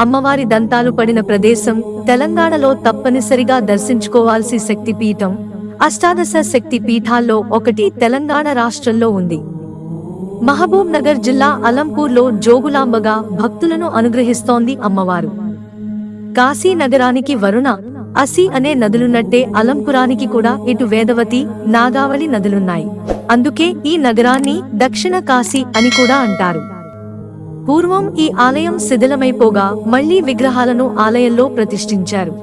అమ్మవారి దంతాలు పడిన ప్రదేశం తెలంగాణలో తప్పనిసరిగా దర్శించుకోవాల్సి శక్తిపీఠం. అష్టాదశ శక్తి పీఠాల్లో ఒకటి తెలంగాణ రాష్ట్రంలో ఉంది. మహబూబ్ నగర్ జిల్లా అలంపూర్లో జోగులాంబగా భక్తులను అనుగ్రహిస్తోంది అమ్మవారు. కాశీ నగరానికి వరుణ, అసి అనే నదులున్నట్టే అలంపురానికి కూడా ఇటు వేదవతి, నాగావళి నదులున్నాయి. అందుకే ఈ నగరాన్ని దక్షిణ కాశీ అని కూడా అంటారు. పూర్వం ఈ ఆలయం శిథిలమైపోగా మళ్లీ విగ్రహాలను ఆలయంలో ప్రతిష్ఠించారు.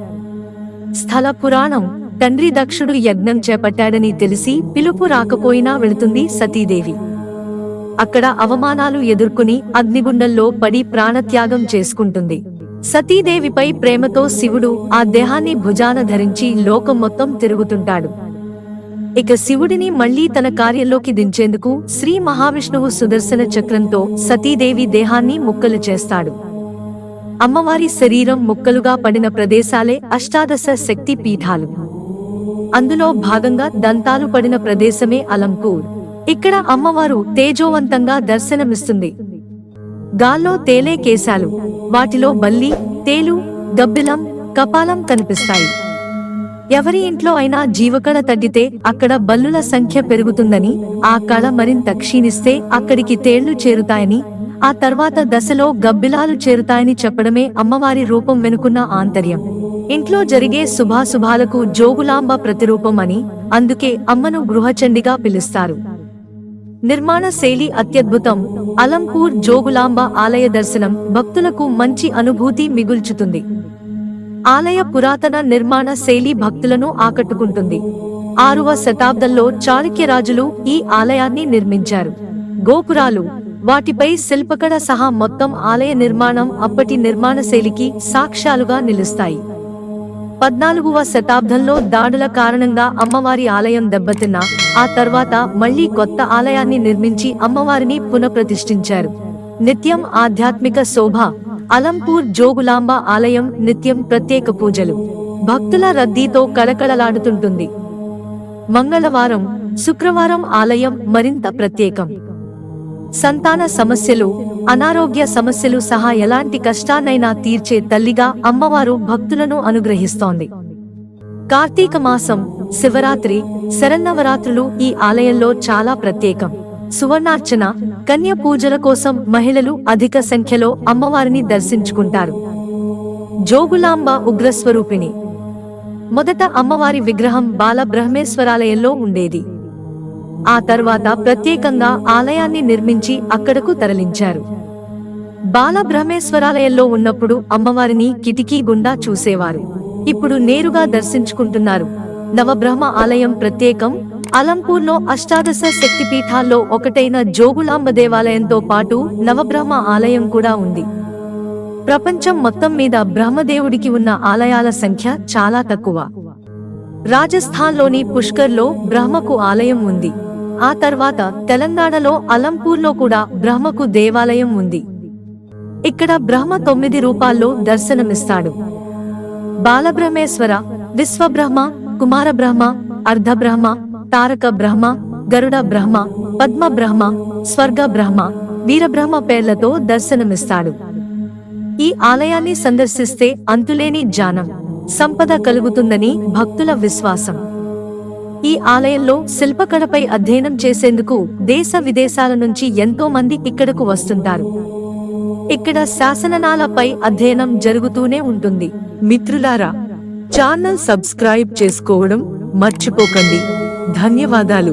స్థల పురాణం: తండ్రి దక్షుడు యజ్ఞం చేపట్టాడని తెలిసి పిలుపు రాకపోయినా వెళుతుంది సతీదేవి. అక్కడ అవమానాలు ఎదుర్కొని అగ్నిగుండంలో పడి ప్రాణత్యాగం చేసుకుంటుంది. సతీదేవిపై ప్రేమతో శివుడు ఆ దేహాన్ని భుజాన ధరించి లోకం మొత్తం తిరుగుతుంటాడు. ఇక శివుడిని మళ్లీ తన కార్యంలోకి దించేందుకు శ్రీ మహావిష్ణువు సుదర్శన చక్రంతో సతీదేవి దేహాన్ని ముక్కలు చేస్తాడు. అమ్మవారి శరీరం ముక్కలుగా పడిన ప్రదేశాలే అష్టాదశ శక్తి పీఠాలు. అందులో భాగంగా దంతాలు పడిన ప్రదేశమే అలంపూర్. ఇక్కడ అమ్మవారు తేజోవంతంగా దర్శనమిస్తుంది. గాల్లో తేలే కేశాలు, వాటిలో బల్లి, తేలు, గబ్బిలం, కపాలం కనిపిస్తాయి. ఎవరి ఇంట్లో అయినా జీవకళ తగ్గితే అక్కడ బల్లుల సంఖ్య పెరుగుతుందని, ఆ కళ మరింత క్షీణిస్తే అక్కడికి తేళ్లు చేరుతాయని, ఆ తర్వాత దశలో గబ్బిలాలు చేరుతాయని చెప్పడమే అమ్మవారి రూపం వెనుకున్న ఆంతర్యం. ఇంట్లో జరిగే శుభాశుభాలకు జోగులాంబ ప్రతిరూపం అని, అందుకే అమ్మను గృహచండిగా పిలుస్తారు. నిర్మాణ శైలి అత్యద్భుతం. అలంపూర్ జోగులాంబ ఆలయ దర్శనం భక్తులకు మంచి అనుభూతి మిగుల్చుతుంది. ఆలయ పురాతన నిర్మాణ శైలి భక్తులను ఆకట్టుకుంటుంది. 6వ శతాబ్దంలో చాళుక్యరాజులు ఈ ఆలయాన్ని నిర్మించారు. గోపురాలు, వాటిపై శిల్పకళ సహా మొత్తం ఆలయ నిర్మాణం అప్పటి నిర్మాణ శైలికి సాక్ష్యాలుగా నిలుస్తాయి. 14వ శతాబ్దంలో దాడుల కారణంగా అమ్మవారి ఆలయం దెబ్బతిన్నా ఆ తర్వాత మళ్లీ కొత్త ఆలయాన్ని నిర్మించి అమ్మవారిని పునఃప్రతిష్ఠించారు. నిత్యం ఆధ్యాత్మిక శోభ. అలంపూర్ జోగులాంబ ఆలయం నిత్యం ప్రత్యేక పూజలు, భక్తుల రద్దీతో కళకళలాడుతుంటుంది. మంగళవారం, శుక్రవారం ఆలయం మరింత ప్రత్యేకం. సంతాన సమస్యలు, అనారోగ్య సమస్యలు సహా ఎలాంటి కష్టాన్నైనా తీర్చే తల్లిగా అమ్మవారు భక్తులను అనుగ్రహిస్తోంది. కార్తీక మాసం, శివరాత్రి, శరన్నవరాత్రులు ఈ ఆలయంలో చాలా ప్రత్యేకం. సువర్ణార్చన, కన్య పూజల కోసం మహిళలు అధిక సంఖ్యలో అమ్మవారిని దర్శించుకుంటారు. జోగులాంబ ఉగ్రస్వరూపిణి. మొదట అమ్మవారి విగ్రహం బాల బ్రహ్మేశ్వరాలయంలో ఉండేది. ఆ తర్వాత ప్రత్యేకంగా ఆలయాన్ని నిర్మించి అక్కడకు తరలించారు. బాల బ్రహ్మేశ్వరాలయంలో ఉన్నప్పుడు అమ్మవారిని కిటికీ గుండా చూసేవారు. ఇప్పుడు నేరుగా దర్శించుకుంటున్నారు. నవబ్రహ్మ ఆలయం ప్రత్యేకం. అలంపూర్లో అష్టాదశ శక్తిపీఠాల్లో ఒకటైన జోగులాంబ దేవాలయంతో పాటు నవబ్రహ్మ ఆలయం కూడా ఉంది. ప్రపంచం మొత్తం మీద బ్రహ్మదేవుడికి ఉన్న ఆలయాల సంఖ్య చాలా తక్కువ. రాజస్థాన్లోని పుష్కర్లో బ్రహ్మకు ఆలయం ఉంది. ఆ తర్వాత తెలంగాణలో అలంపూర్లో కూడా బ్రహ్మకు దేవాలయం ఉంది. ఇక్కడ బ్రహ్మ 9 రూపాల్లో దర్శనమిస్తాడు. బాలబ్రహ్మేశ్వర, విశ్వబ్రహ్మ, కుమారబ్రహ్మ, అర్ధబ్రహ్మ, తారక బ్రహ్మ, గరుడ బ్రహ్మ, పద్మ బ్రహ్మ, స్వర్గ బ్రహ్మ, వీరబ్రహ్మ పేర్లతో దర్శనమిస్తాడు. ఈ ఆలయాన్ని సందర్శిస్తే అంతులేని జ్ఞానం, సంపద కలుగుతుందని భక్తుల విశ్వాసం. ఈ ఆలయంలో శిల్పకళపై అధ్యయనం చేసేందుకు దేశ విదేశాల నుంచి ఎంతో మంది ఇక్కడకు వస్తుంటారు. ఇక్కడ శాసనాలపై అధ్యయనం జరుగుతూనే ఉంటుంది. మిత్రులారా, ఛానల్ సబ్స్క్రైబ్ చేసుకోవడం మర్చిపోకండి. ధన్యవాదాలు.